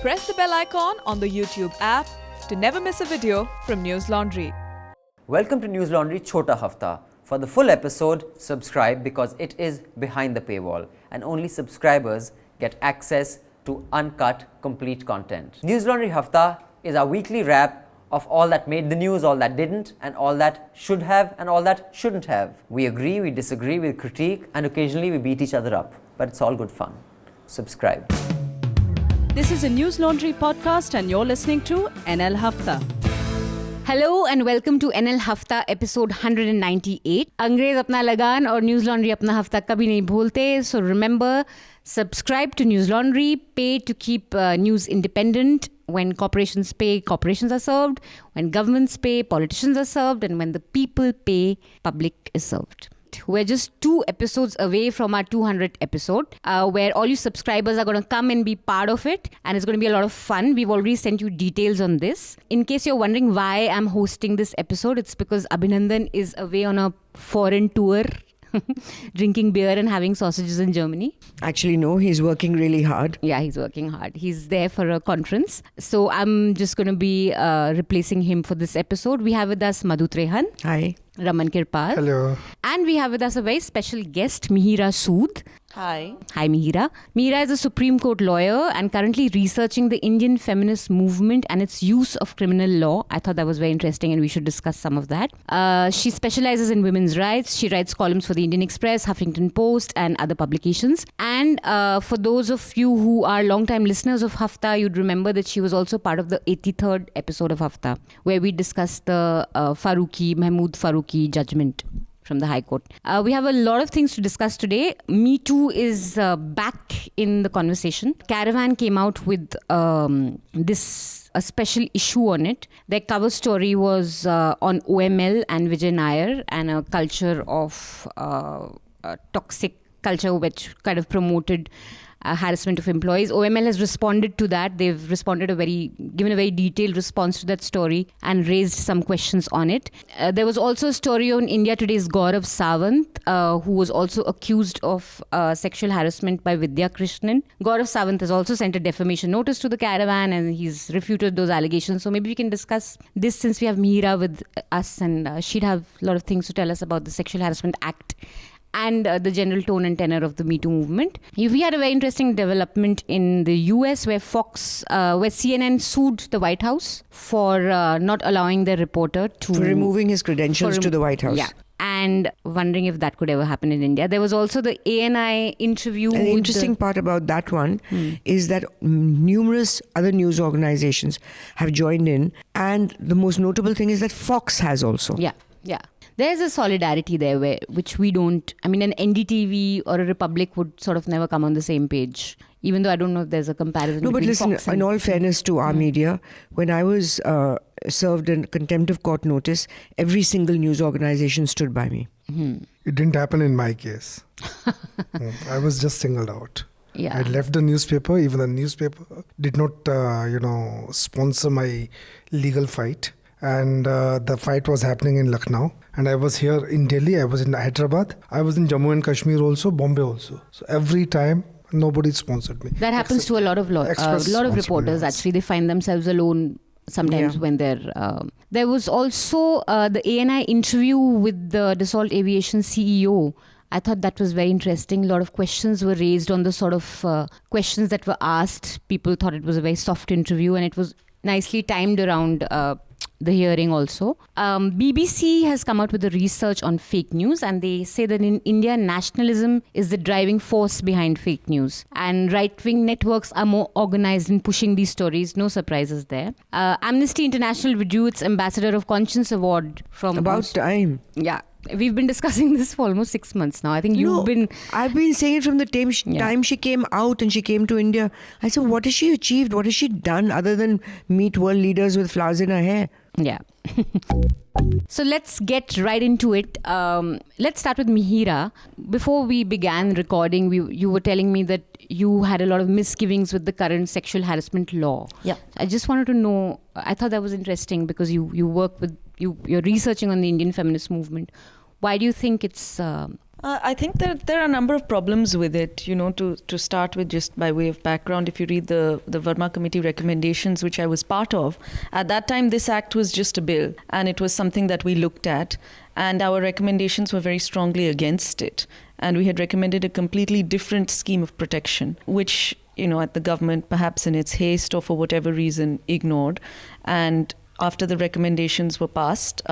Press the bell icon on the YouTube app to never miss a video from News Laundry. Welcome to News Laundry Chhota Hafta. For the full episode, subscribe because it is behind the paywall and only subscribers get access to uncut, complete content. News Laundry Hafta is our weekly wrap of all that made the news, all that didn't, and all that should have and all that shouldn't have. We agree, we disagree, we critique, and occasionally we beat each other up. But it's all good fun. Subscribe. This is a News Laundry podcast and you're listening to NL Hafta. Hello and welcome to NL Hafta episode 198. अंग्रेज अपना लगान और News Laundry अपना हफ्ता कभी नहीं भूलते. So remember, subscribe to News Laundry, pay to keep news independent. When corporations pay, corporations are served. When governments pay, politicians are served. And when the people pay, public is served. We're just 2 episodes away from our 200th episode, where all you subscribers are going to come and be part of it. And it's going to be a lot of fun. We've already sent you details on this. In case you're wondering why I'm hosting this episode, it's because Abhinandan is away on a foreign tour. Drinking beer and having sausages in Germany. Actually, no, he's working really hard. Yeah, he's working hard. He's there for a conference. So I'm just going to be replacing him for this episode. We have with us Madhu Trehan. Hi. Raman Kirpal. Hello. And we have with us a very special guest, Mihira Sood. Hi. Hi, Mihira. Mihira is a Supreme Court lawyer and currently researching the Indian feminist movement and its use of criminal law. I thought that was very interesting and we should discuss some of that. She specializes in women's rights. She writes columns for the Indian Express, Huffington Post and other publications. And for those of you who are long-time listeners of Hafta, you'd remember that she was also part of the 83rd episode of Hafta, where we discussed the Mahmood Farooqi judgment from the High Court. We have a lot of things to discuss today. Me Too is back in the conversation. Caravan came out with a special issue on it. Their cover story was on OML and Vijay Nair and a culture of toxic culture which kind of promoted harassment of employees. OML has responded to that. They've given a very detailed response to that story and raised some questions on it. There was also a story on India Today's Gaurav Sawant, who was also accused of sexual harassment by Vidya Krishnan. Gaurav Sawant has also sent a defamation notice to the Caravan and he's refuted those allegations. So maybe we can discuss this since we have Mihira with us and she'd have a lot of things to tell us about the Sexual Harassment Act and the general tone and tenor of the Me Too movement. We had a very interesting development in the US where CNN sued the White House for not allowing their reporter to... For removing his credentials to the White House. Yeah. And wondering if that could ever happen in India. There was also the ANI interview. An interesting part about that one is that numerous other news organizations have joined in. And the most notable thing is that Fox has also. Yeah. There's a solidarity there which we don't... I mean, an NDTV or a Republic would sort of never come on the same page, even though I don't know if there's a comparison. No, but listen, Fox and... in all fairness to our media, when I was served a contempt of court notice, every single news organization stood by me. It didn't happen in my case. I was just singled out. Yeah. I left the newspaper. Even the newspaper did not, sponsor my legal fight. And the fight was happening in Lucknow. And I was here in Delhi, I was in Hyderabad, I was in Jammu and Kashmir also, Bombay also. So every time, nobody sponsored me. That happens to a lot of reporters. Actually, they find themselves alone sometimes when they're... There was also the ANI interview with the Dassault Aviation CEO. I thought that was very interesting. A lot of questions were raised on the sort of questions that were asked. People thought it was a very soft interview and it was nicely timed around... the hearing also. BBC has come out with a research on fake news and they say that in India, nationalism is the driving force behind fake news. And right-wing networks are more organized in pushing these stories. No surprises there. Amnesty International withdrew its Ambassador of Conscience Award from... About time. Yeah. We've been discussing this for almost 6 months now. I think I've been saying it from the time she came out and she came to India. I said, what has she achieved? What has she done other than meet world leaders with flowers in her hair? Yeah. So let's get right into it. Let's start with Mihira. Before we began recording, you were telling me that you had a lot of misgivings with the current sexual harassment law. Yeah. I just wanted to know, I thought that was interesting because you work with, you're researching on the Indian feminist movement. Why do you think it's I think that there are a number of problems with it. To start with, just by way of background, if you read the Verma Committee recommendations, which I was part of, at that time this act was just a bill, and it was something that we looked at, and our recommendations were very strongly against it. And we had recommended a completely different scheme of protection, which, at the government, perhaps in its haste or for whatever reason, ignored. And after the recommendations were passed,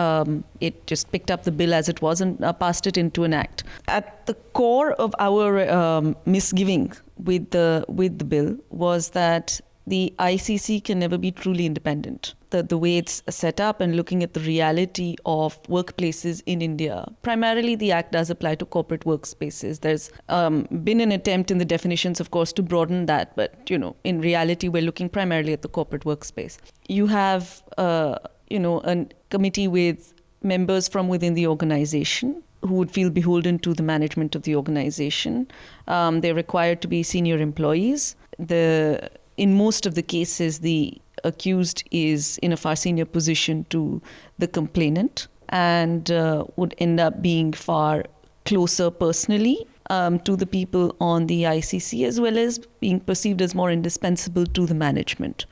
it just picked up the bill as it was and passed it into an act. At the core of our misgiving with the bill was that the ICC can never be truly independent. The way it's set up, and looking at the reality of workplaces in India, primarily the Act does apply to corporate workspaces. There's been an attempt in the definitions, of course, to broaden that, but in reality, we're looking primarily at the corporate workspace. You have a committee with members from within the organization who would feel beholden to the management of the organization. They're required to be senior employees. In most of the cases, the accused is in a far senior position to the complainant, and would end up being far closer personally to the people on the ICC, as well as being perceived as more indispensable to the management.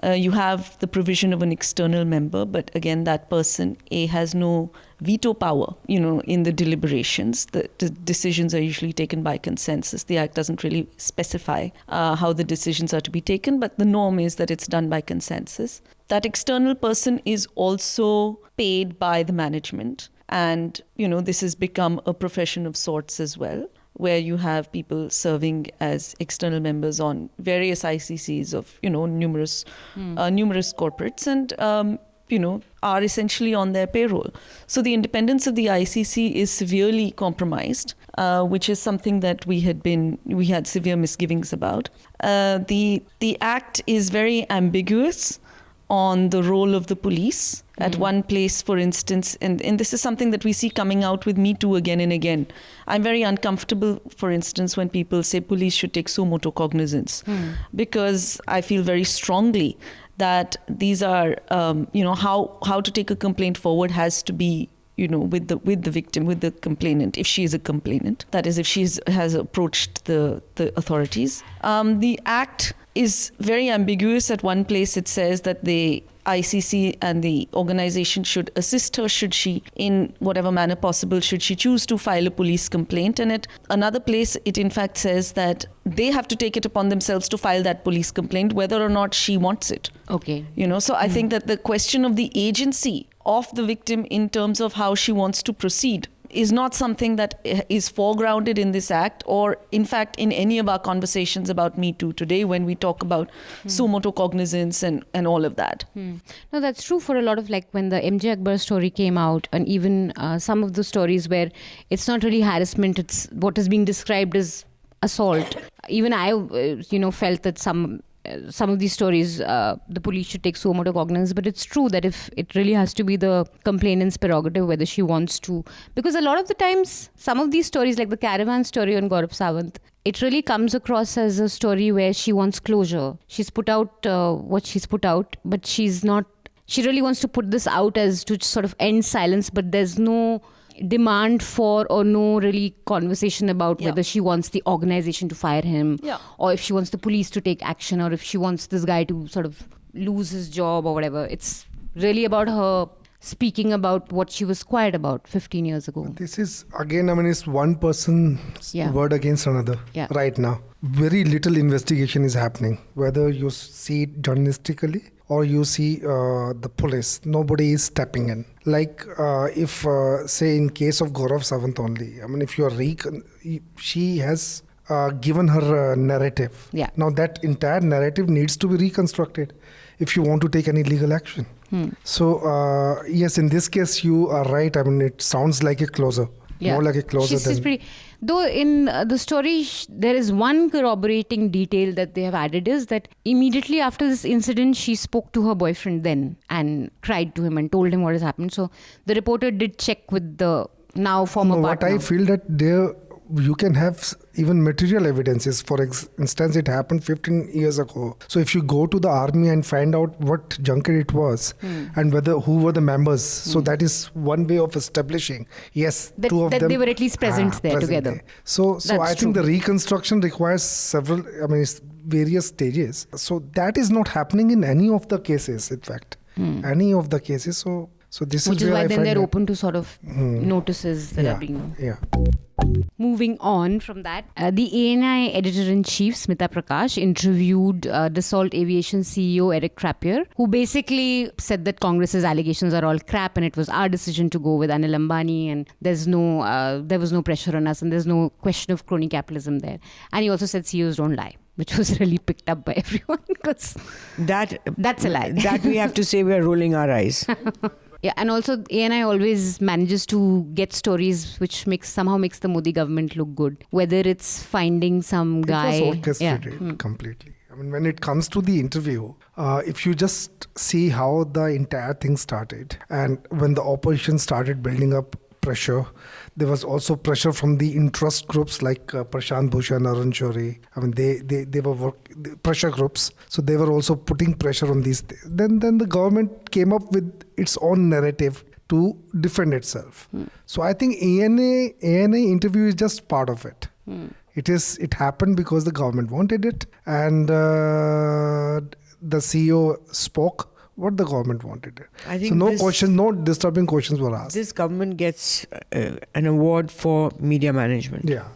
You have the provision of an external member, but again, that person has no veto power, in the deliberations. The decisions are usually taken by consensus. The Act doesn't really specify how the decisions are to be taken, but the norm is that it's done by consensus. That external person is also paid by the management. And, this has become a profession of sorts as well, where you have people serving as external members on various ICCs of, numerous corporates, and, are essentially on their payroll. So the independence of the ICC is severely compromised, which is something that we had severe misgivings about. The Act is very ambiguous on the role of the police. At one place, for instance, and this is something that we see coming out with Me Too again and again. I'm very uncomfortable, for instance, when people say police should take suo motu cognizance, because I feel very strongly that these are, how to take a complaint forward has to be, with the victim, with the complainant, if she is a complainant. That is, if she has approached the authorities. The Act is very ambiguous. At one place, it says that the ICC and the organization should assist her, should she, in whatever manner possible, should she choose to file a police complaint. And at another place, it in fact says that they have to take it upon themselves to file that police complaint, whether or not she wants it. Okay. So I think that the question of the agency of the victim in terms of how she wants to proceed is not something that is foregrounded in this Act, or in fact in any of our conversations about Me Too today, when we talk about suo motu cognizance and all of that. No, that's true for a lot of, like when the MJ Akbar story came out, and even some of the stories where it's not really harassment, it's what is being described as assault. Even I, felt that some of these stories, the police should take suo motu cognizance, but it's true that if it really has to be the complainant's prerogative whether she wants to, because a lot of the times some of these stories, like the caravan story on Gaurav Sawant, it really comes across as a story where she wants closure. She's put out what she's put out, but she really wants to put this out as to sort of end silence, but there's no demand for, or no really conversation about whether she wants the organization to fire him, or if she wants the police to take action, or if she wants this guy to sort of lose his job or whatever. It's really about her speaking about what she was quiet about 15 years ago. This is, again, it's one person's word against another right now. Very little investigation is happening, whether you see it journalistically or you see the police. Nobody is stepping in. Like if, say, in case of Gaurav Sawant only, if you are she has given her narrative. Yeah. Now that entire narrative needs to be reconstructed if you want to take any legal action. So yes, in this case you are right. It sounds like a closer. More like a closer She's pretty. Though in the story, there is one corroborating detail that they have added, is that immediately after this incident, she spoke to her boyfriend then and cried to him and told him what has happened. So the reporter did check with the now former partner. What I feel that there you can have even material evidences. For instance, it happened 15 years ago. So if you go to the army and find out what junket it was and who were the members, so that is one way of establishing, yes, That, two of that them they were at least present there together. there. So That's I think true. the reconstruction requires it's various stages. So that is not happening in any of the cases, in fact. Any of the cases. So this Which is where why I then find they're that- open to sort of notices that are being... Yeah. Moving on from that, the ANI editor-in-chief, Smita Prakash, interviewed Dassault Aviation CEO Eric Trappier, who basically said that Congress's allegations are all crap and it was our decision to go with Anil Ambani and there was no pressure on us and there's no question of crony capitalism there. And he also said CEOs don't lie, which was really picked up by everyone because that's a lie. That we have to say we are rolling our eyes. Yeah, and also ANI always manages to get stories which somehow makes the Modi government look good. Whether it's finding some guy... It was orchestrated completely. I mean, when it comes to the interview, if you just see how the entire thing started, and when the opposition started building up pressure, there was also pressure from the interest groups like Prashant Bhushan, Arun Shourie. I mean, they were pressure groups, so they were also putting pressure on these. Then the government came up with its own narrative to defend itself. So I think ANA interview is just part of it. It happened because the government wanted it, and the CEO spoke what the government wanted. I think so no disturbing questions were asked. This government gets an award for media management. Yeah,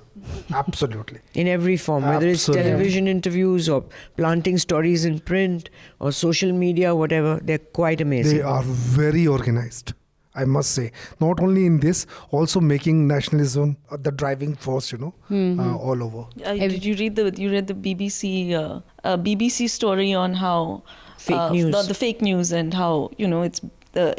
absolutely. In every form, whether it's Absolutely. television interviews or planting stories in print or social media, whatever, they're quite amazing. They are very organized, I must say. Not only in this, also making nationalism the driving force, all over. Did you read the BBC story on how Fake news. the fake news and how it's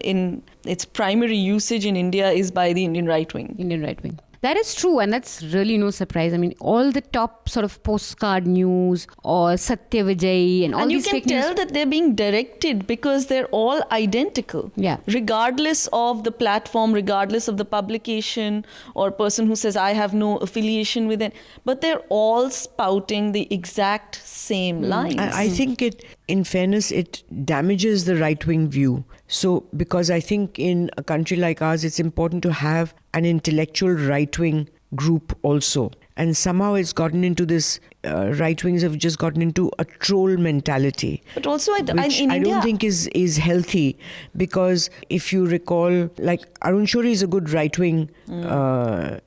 in its primary usage in India is by the Indian right wing. That is true, and that's really no surprise. I mean, all the top sort of postcard news or Satya Vijay and all And you these can fake news. tell that they're being directed because they're all identical. Yeah. Regardless of the platform, regardless of the publication or person who says, I have no affiliation with it. But they're all spouting the exact same lines. I think in fairness, it damages the right-wing view. So, because I think in a country like ours, it's important to have an intellectual right-wing group also. And somehow it's gotten into this, right-wings have just gotten into a troll mentality. But also which in I India, don't think is healthy, because if you recall, like Arun Shourie is a good right-wing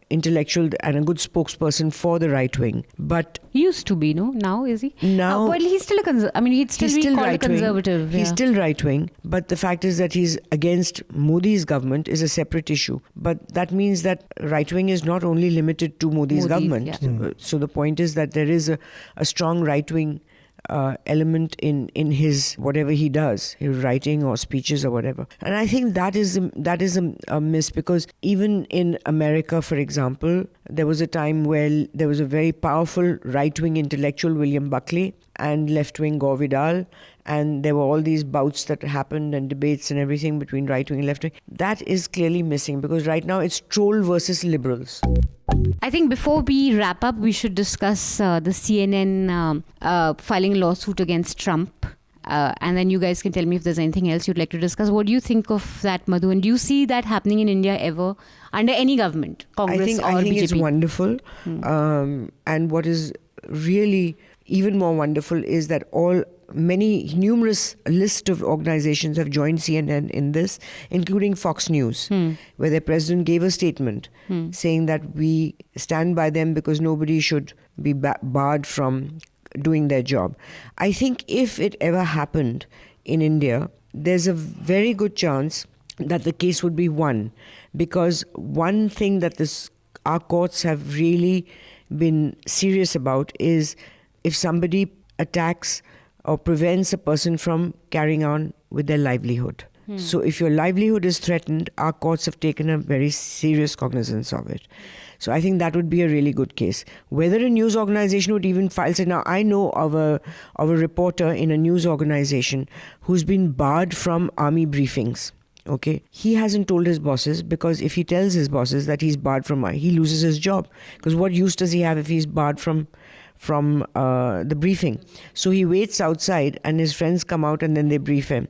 intellectual and a good spokesperson for the right-wing. But He used to be, no? Now is he? Now- well, he's still he'd still be called a right-wing. conservative. He's yeah. still right-wing, but the fact is that he's against Modi's government is a separate issue. But that means that right-wing is not only limited to Modi's government. yeah. So the point is that there is a strong right-wing element in his whatever he does, his writing or speeches or whatever. And I think that is a miss, because even in America, for example, there was a time where there was a very powerful right-wing intellectual, William Buckley, and left-wing Gore Vidal, and there were all these bouts that happened and debates and everything between right-wing and left-wing. That is clearly missing, because right now it's troll versus liberals. I think before we wrap up, we should discuss the CNN filing a lawsuit against Trump. And then you guys can tell me if there's anything else you'd like to discuss. What do you think of that, Madhu? And do you see that happening in India ever under any government, Congress or I think BJP? it's wonderful. And what is really even more wonderful is that numerous list of organizations have joined CNN in this, including Fox News, where their president gave a statement saying that we stand by them because nobody should be barred from doing their job. I think if it ever happened in India, there's a very good chance that the case would be won, because one thing that our courts have really been serious about is if somebody attacks or prevents a person from carrying on with their livelihood. So if your livelihood is threatened, our courts have taken a very serious cognizance of it. So I think that would be a really good case. Whether a news organization would even file it. Now, I know of a reporter in a news organization who's been barred from army briefings Okay, he hasn't told his bosses, because if he tells his bosses that he's barred from, he loses his job. Because what use does he have if he's barred from the briefing? So he waits outside, and his friends come out, and then they brief him.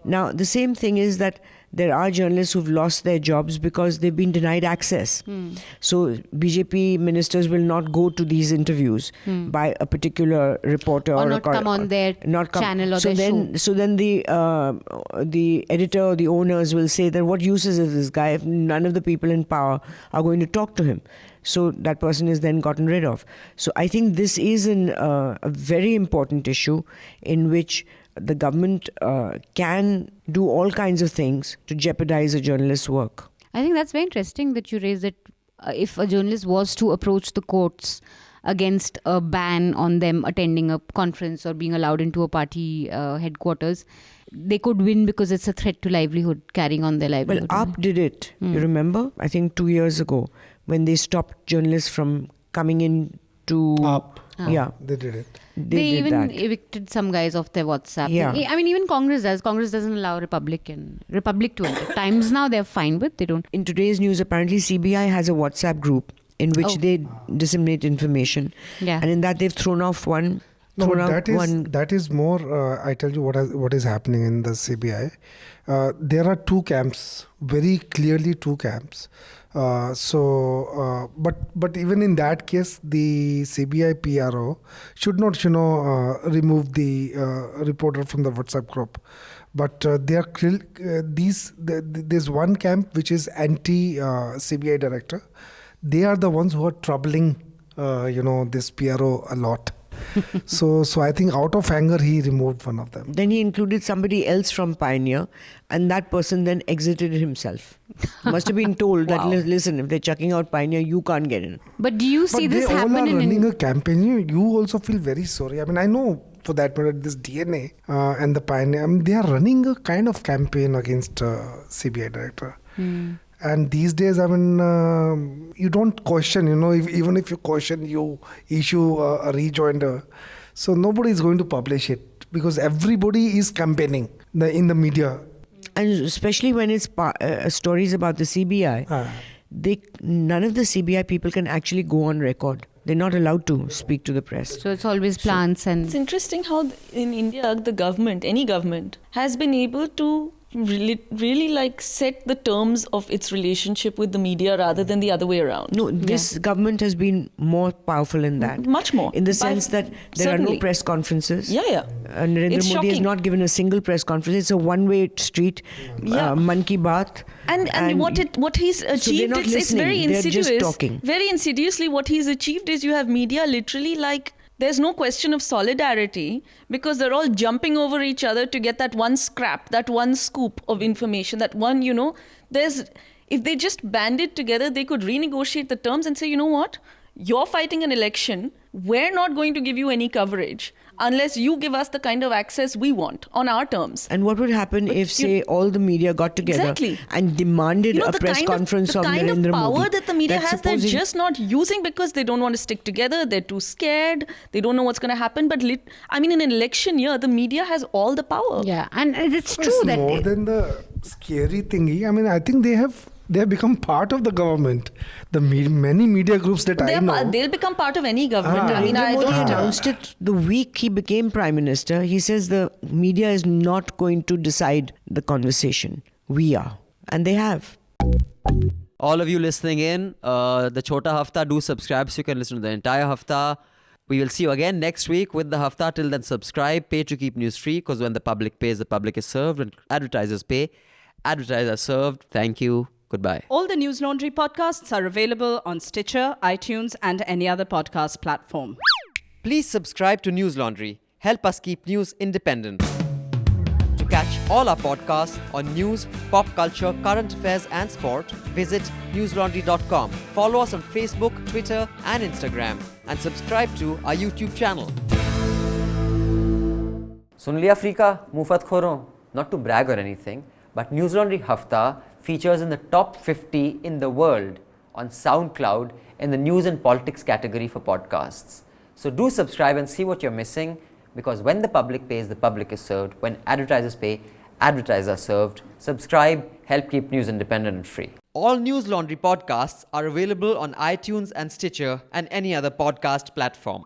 Now, the same thing is that there are journalists who've lost their jobs because they've been denied access. So BJP ministers will not go to these interviews by a particular reporter Or a not come on their channel or so their then, show. So then the editor or the owners will say that what use is this guy if none of the people in power are going to talk to him? So that person is then gotten rid of. So I think this is a very important issue in which the government can do all kinds of things to jeopardize a journalist's work. I think that's very interesting that you raised that if a journalist was to approach the courts against a ban on them attending a conference or being allowed into a party headquarters, they could win because it's a threat to livelihood, carrying on their livelihood. Well, AAP did it. You remember? I think 2 years ago, when they stopped journalists from coming in to... Up. Yeah. They did it. They did even that. evicted some guys off their WhatsApp. Yeah. I mean, even Congress does. Congress doesn't allow Republic to enter. Times now they're fine with. They don't. In today's news, apparently CBI has a WhatsApp group in which they disseminate information. Yeah. And in that they've thrown off one... No, that is more. I tell you what is happening in the CBI. There are two camps, very clearly two camps. But even in that case, the CBI PRO should not, remove the reporter from the WhatsApp group. But there's one camp which is anti CBI director. They are the ones who are troubling, this PRO a lot. So I think out of anger he removed one of them. Then he included somebody else from Pioneer, and that person then exited himself. Must have been told that, listen, if they're chucking out Pioneer, you can't get in. But do you see this happen They all are running in... a campaign. You also feel very sorry. I mean, I know for that matter, this DNA and the Pioneer, they are running a kind of campaign against CBI director. And these days, I mean, you don't question, even if you question, you issue a rejoinder. So nobody is going to publish it because everybody is campaigning in the media. And especially when it's stories about the CBI, none of the CBI people can actually go on record. They're not allowed to speak to the press. So it's always plants and... It's interesting how in India, the government, any government, has been able to really like set the terms of its relationship with the media rather than the other way around. No, this government has been more powerful in that. Much more. In the sense that there are no press conferences. Yeah. And Narendra Modi has not given a single press conference. It's a one-way street, Man Ki Baat. And what he's achieved, it's very insidious. They're just talking. Very insidiously, what he's achieved is you have media literally like... There's no question of solidarity because they're all jumping over each other to get that one scrap, that one scoop of information, that one, if they just banded together, they could renegotiate the terms and say, you know what, you're fighting an election. We're not going to give you any coverage unless you give us the kind of access we want on our terms. And what would happen if, say, all the media got together and demanded a press conference of Narendra Modi? The kind of power that the media has, they're just not using because they don't want to stick together. They're too scared. They don't know what's going to happen. But in an election year, the media has all the power. Yeah, and it's true that... More than the scary thingy, I mean, I think they have become part of the government. The many media groups that I know. They'll become part of any government. Narendra Modi announced it the week he became Prime Minister. He says the media is not going to decide the conversation. We are. And they have. All of you listening in, the Chhota Hafta, do subscribe so you can listen to the entire Hafta. We will see you again next week with the Hafta. Till then, subscribe, pay to keep news free, because when the public pays, the public is served. When advertisers pay, advertisers are served. Thank you. Goodbye. All the News Laundry podcasts are available on Stitcher, iTunes, and any other podcast platform. Please subscribe to News Laundry. Help us keep news independent. To catch all our podcasts on news, pop culture, current affairs, and sport, visit newslaundry.com. Follow us on Facebook, Twitter, and Instagram, and subscribe to our YouTube channel. Sun liya Afrika, mufat khoron. Not to brag or anything, but News Laundry Hafta features in the top 50 in the world on SoundCloud in the news and politics category for podcasts. So do subscribe and see what you're missing, because when the public pays, the public is served. When advertisers pay, Advertiser served. Subscribe, help keep news independent and free. All News Laundry podcasts are available on iTunes and Stitcher and any other podcast platform.